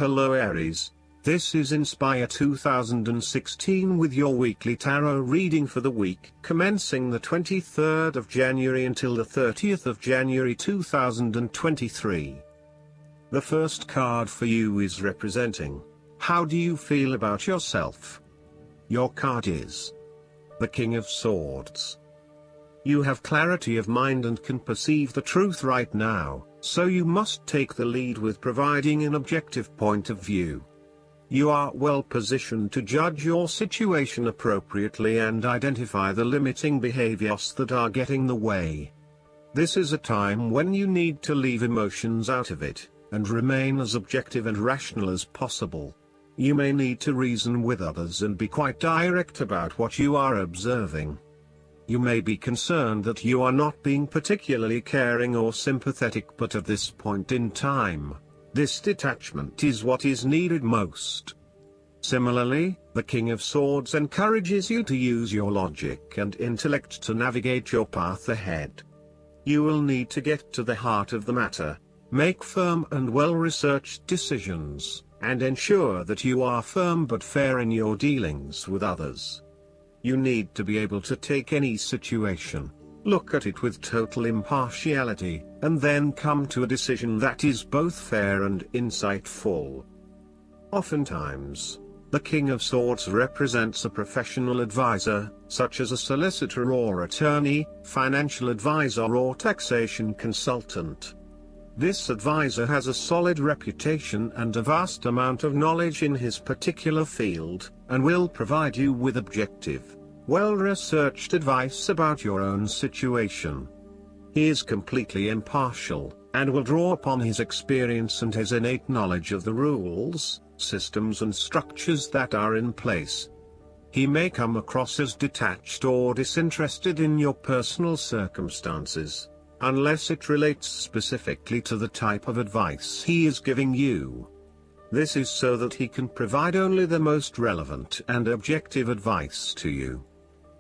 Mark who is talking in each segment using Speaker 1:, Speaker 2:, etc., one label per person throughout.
Speaker 1: Hello Aries, this is Inspire 2016 with your weekly tarot reading for the week commencing the 23rd of January until the 30th of January 2023. The first card for you is representing, how do you feel about yourself? Your card is the King of Swords. You have clarity of mind and can perceive the truth right now, so you must take the lead with providing an objective point of view. You are well positioned to judge your situation appropriately and identify the limiting behaviors that are getting in the way. This is a time when you need to leave emotions out of it, and remain as objective and rational as possible. You may need to reason with others and be quite direct about what you are observing. You may be concerned that you are not being particularly caring or sympathetic, but at this point in time, this detachment is what is needed most. Similarly, the King of Swords encourages you to use your logic and intellect to navigate your path ahead. You will need to get to the heart of the matter, make firm and well-researched decisions, and ensure that you are firm but fair in your dealings with others. You need to be able to take any situation, look at it with total impartiality, and then come to a decision that is both fair and insightful. Oftentimes, the King of Swords represents a professional advisor, such as a solicitor or attorney, financial advisor or taxation consultant. This advisor has a solid reputation and a vast amount of knowledge in his particular field, and will provide you with objective, well-researched advice about your own situation. He is completely impartial, and will draw upon his experience and his innate knowledge of the rules, systems and structures that are in place. He may come across as detached or disinterested in your personal circumstances, unless it relates specifically to the type of advice he is giving you. This is so that he can provide only the most relevant and objective advice to you.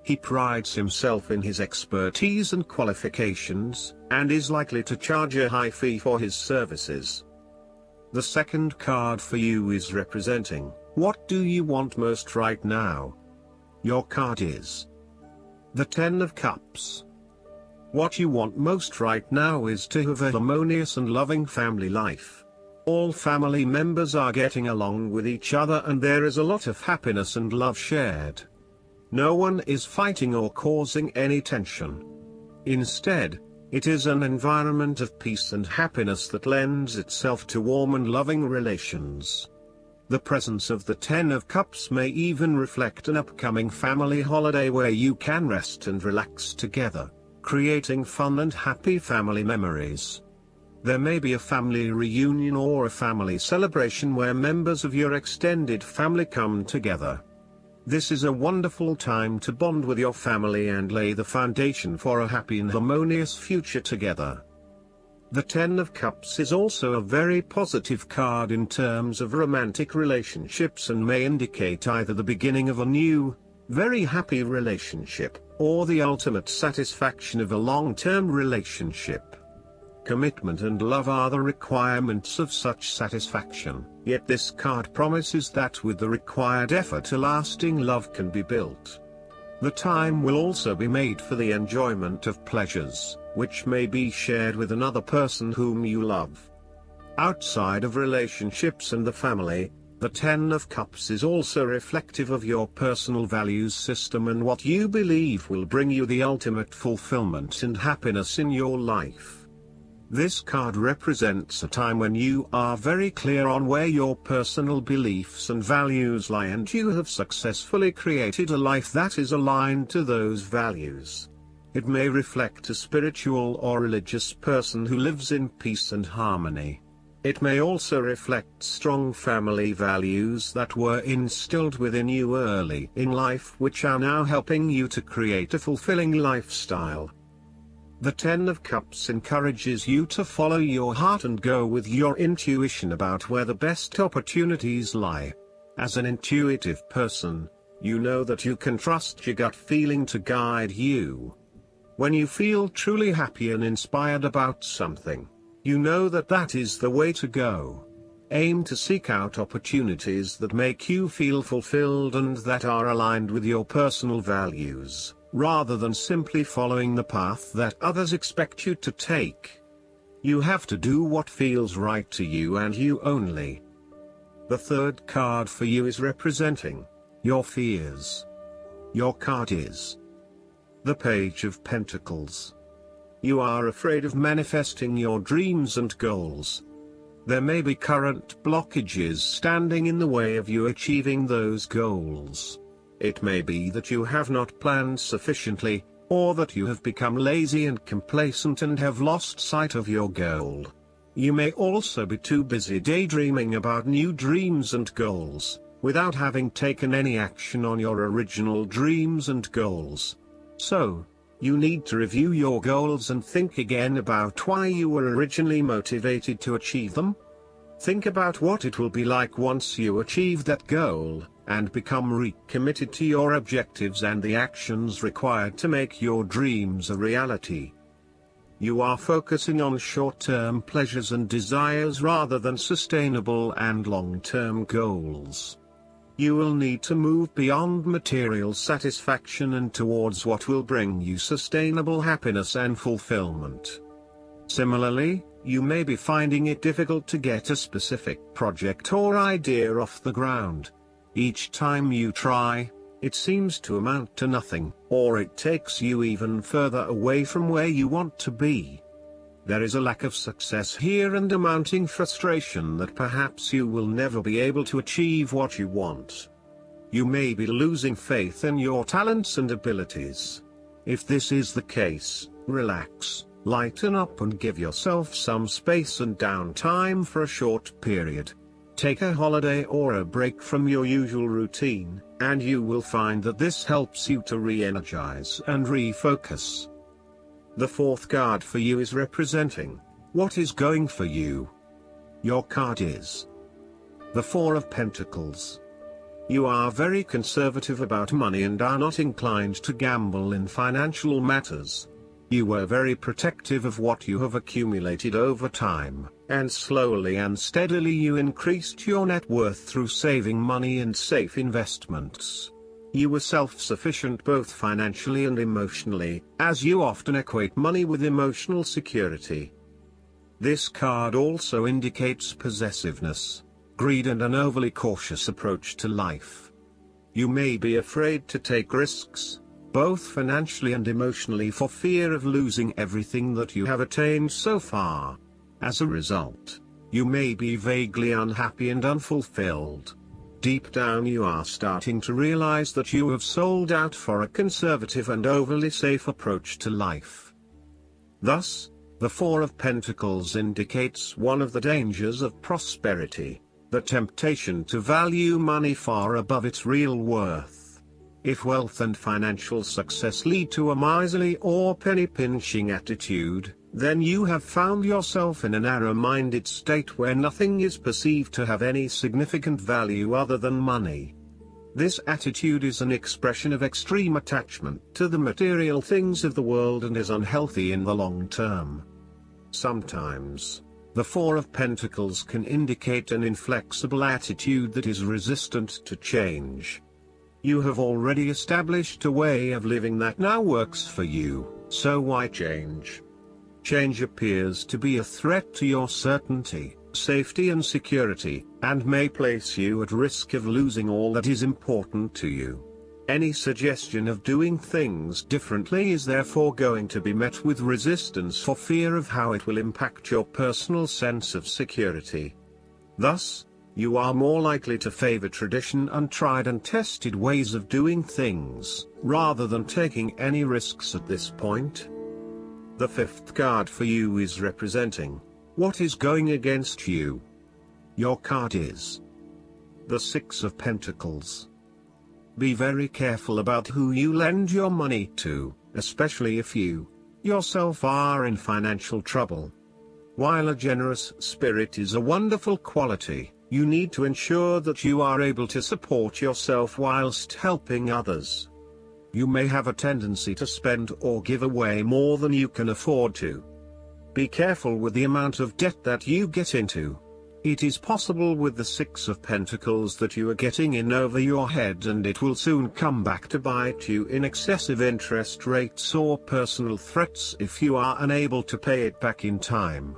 Speaker 1: He prides himself in his expertise and qualifications, and is likely to charge a high fee for his services. The second card for you is representing, what do you want most right now? Your card is the Ten of Cups. What you want most right now is to have a harmonious and loving family life. All family members are getting along with each other and there is a lot of happiness and love shared. No one is fighting or causing any tension. Instead, it is an environment of peace and happiness that lends itself to warm and loving relations. The presence of the Ten of Cups may even reflect an upcoming family holiday where you can rest and relax together, creating fun and happy family memories. There may be a family reunion or a family celebration where members of your extended family come together. This is a wonderful time to bond with your family and lay the foundation for a happy and harmonious future together. The Ten of Cups is also a very positive card in terms of romantic relationships and may indicate either the beginning of a new, very happy relationship, or the ultimate satisfaction of a long-term relationship. Commitment and love are the requirements of such satisfaction, yet this card promises that with the required effort a lasting love can be built. The time will also be made for the enjoyment of pleasures, which may be shared with another person whom you love. Outside of relationships and the family, the Ten of Cups is also reflective of your personal values system and what you believe will bring you the ultimate fulfillment and happiness in your life. This card represents a time when you are very clear on where your personal beliefs and values lie and you have successfully created a life that is aligned to those values. It may reflect a spiritual or religious person who lives in peace and harmony. It may also reflect strong family values that were instilled within you early in life which are now helping you to create a fulfilling lifestyle. The Ten of Cups encourages you to follow your heart and go with your intuition about where the best opportunities lie. As an intuitive person, you know that you can trust your gut feeling to guide you. When you feel truly happy and inspired about something, you know that that is the way to go. Aim to seek out opportunities that make you feel fulfilled and that are aligned with your personal values, rather than simply following the path that others expect you to take. You have to do what feels right to you and you only. The third card for you is representing your fears. Your card is the Page of Pentacles. You are afraid of manifesting your dreams and goals. There may be current blockages standing in the way of you achieving those goals. It may be that you have not planned sufficiently, or that you have become lazy and complacent and have lost sight of your goal. You may also be too busy daydreaming about new dreams and goals, without having taken any action on your original dreams and goals. So, you need to review your goals and think again about why you were originally motivated to achieve them. Think about what it will be like once you achieve that goal, and become recommitted to your objectives and the actions required to make your dreams a reality. You are focusing on short-term pleasures and desires rather than sustainable and long-term goals. You will need to move beyond material satisfaction and towards what will bring you sustainable happiness and fulfillment. Similarly, you may be finding it difficult to get a specific project or idea off the ground. Each time you try, it seems to amount to nothing, or it takes you even further away from where you want to be. There is a lack of success here and a mounting frustration that perhaps you will never be able to achieve what you want. You may be losing faith in your talents and abilities. If this is the case, relax, lighten up and give yourself some space and downtime for a short period. Take a holiday or a break from your usual routine, and you will find that this helps you to re-energize and refocus. The fourth card for you is representing what is going for you. Your card is the Four of Pentacles. You are very conservative about money and are not inclined to gamble in financial matters. You were very protective of what you have accumulated over time, and slowly and steadily you increased your net worth through saving money and safe investments. You were self-sufficient both financially and emotionally, as you often equate money with emotional security. This card also indicates possessiveness, greed and an overly cautious approach to life. You may be afraid to take risks, both financially and emotionally, for fear of losing everything that you have attained so far. As a result, you may be vaguely unhappy and unfulfilled. Deep down you are starting to realize that you have sold out for a conservative and overly safe approach to life. Thus, the Four of Pentacles indicates one of the dangers of prosperity, the temptation to value money far above its real worth. If wealth and financial success lead to a miserly or penny-pinching attitude, then you have found yourself in a narrow-minded state where nothing is perceived to have any significant value other than money. This attitude is an expression of extreme attachment to the material things of the world and is unhealthy in the long term. Sometimes, the Four of Pentacles can indicate an inflexible attitude that is resistant to change. You have already established a way of living that now works for you, so why change? Change appears to be a threat to your certainty, safety and security, and may place you at risk of losing all that is important to you. Any suggestion of doing things differently is therefore going to be met with resistance for fear of how it will impact your personal sense of security. Thus, you are more likely to favor tradition and tried and tested ways of doing things, rather than taking any risks at this point. The fifth card for you is representing what is going against you. Your card is the Six of Pentacles. Be very careful about who you lend your money to, especially if you, yourself, are in financial trouble. While a generous spirit is a wonderful quality, you need to ensure that you are able to support yourself whilst helping others. You may have a tendency to spend or give away more than you can afford to. Be careful with the amount of debt that you get into. It is possible with the Six of Pentacles that you are getting in over your head, and it will soon come back to bite you in excessive interest rates or personal threats if you are unable to pay it back in time.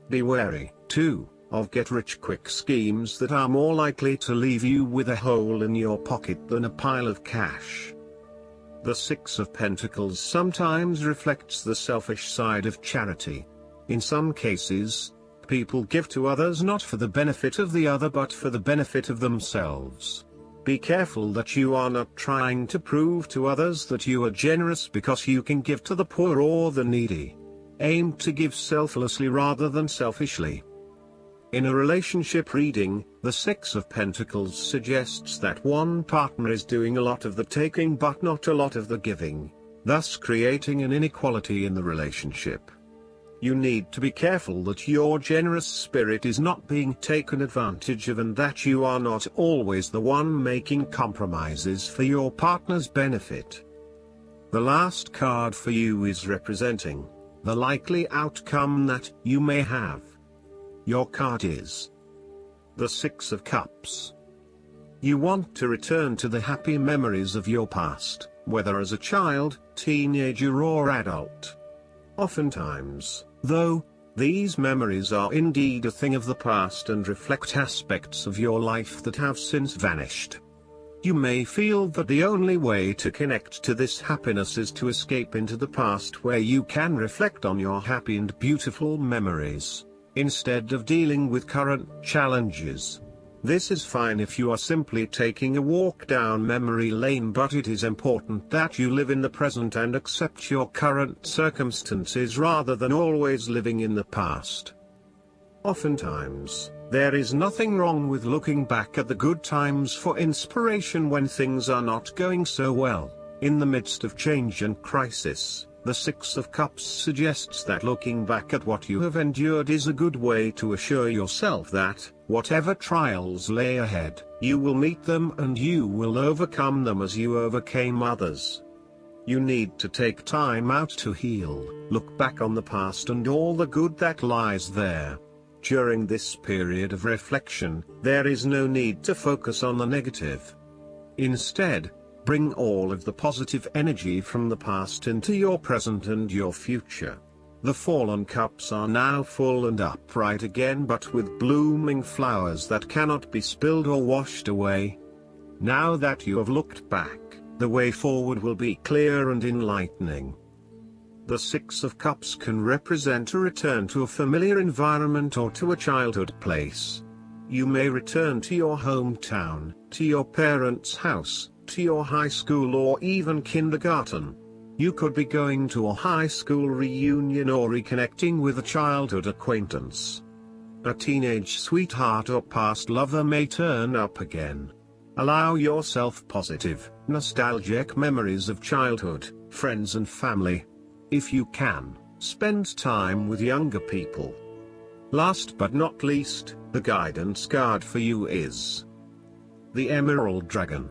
Speaker 1: Be wary, too, of get-rich-quick schemes that are more likely to leave you with a hole in your pocket than a pile of cash. The Six of Pentacles sometimes reflects the selfish side of charity. In some cases, people give to others not for the benefit of the other but for the benefit of themselves. Be careful that you are not trying to prove to others that you are generous because you can give to the poor or the needy. Aim to give selflessly rather than selfishly. In a relationship reading, the Six of Pentacles suggests that one partner is doing a lot of the taking but not a lot of the giving, thus creating an inequality in the relationship. You need to be careful that your generous spirit is not being taken advantage of and that you are not always the one making compromises for your partner's benefit. The last card for you is representing the likely outcome that you may have. Your card is the Six of Cups. You want to return to the happy memories of your past, whether as a child, teenager or adult. Oftentimes, though, these memories are indeed a thing of the past and reflect aspects of your life that have since vanished. You may feel that the only way to connect to this happiness is to escape into the past where you can reflect on your happy and beautiful memories, instead of dealing with current challenges. This is fine if you are simply taking a walk down memory lane, but it is important that you live in the present and accept your current circumstances rather than always living in the past. Oftentimes, there is nothing wrong with looking back at the good times for inspiration when things are not going so well. In the midst of change and crisis, the Six of Cups suggests that looking back at what you have endured is a good way to assure yourself that, whatever trials lay ahead, you will meet them and you will overcome them as you overcame others. You need to take time out to heal, look back on the past and all the good that lies there. During this period of reflection, there is no need to focus on the negative. Instead, bring all of the positive energy from the past into your present and your future. The fallen cups are now full and upright again, but with blooming flowers that cannot be spilled or washed away. Now that you have looked back, the way forward will be clear and enlightening. The Six of Cups can represent a return to a familiar environment or to a childhood place. You may return to your hometown, to your parents' house, to your high school or even kindergarten. You could be going to a high school reunion or reconnecting with a childhood acquaintance. A teenage sweetheart or past lover may turn up again. Allow yourself positive, nostalgic memories of childhood, friends and family. If you can, spend time with younger people. Last but not least, the guidance card for you is the Emerald Dragon.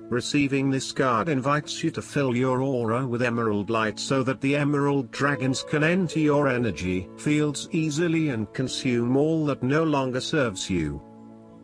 Speaker 1: Receiving this card invites you to fill your aura with emerald light so that the emerald dragons can enter your energy fields easily and consume all that no longer serves you.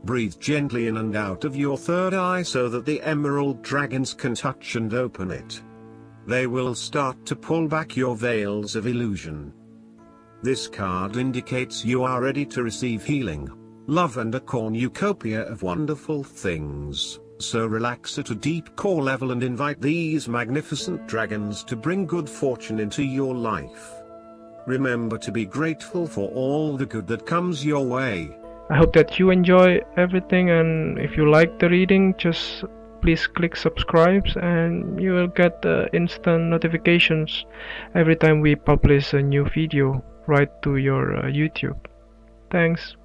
Speaker 1: Breathe gently in and out of your third eye so that the emerald dragons can touch and open it. They will start to pull back your veils of illusion. This card indicates you are ready to receive healing, love and a cornucopia of wonderful things. So relax at a deep core level and invite these magnificent dragons to bring good fortune into your life. Remember to be grateful for all the good that comes your way.
Speaker 2: I hope that you enjoy everything, and if you like the reading, just please click subscribe and you will get instant notifications every time we publish a new video right to your YouTube. Thanks.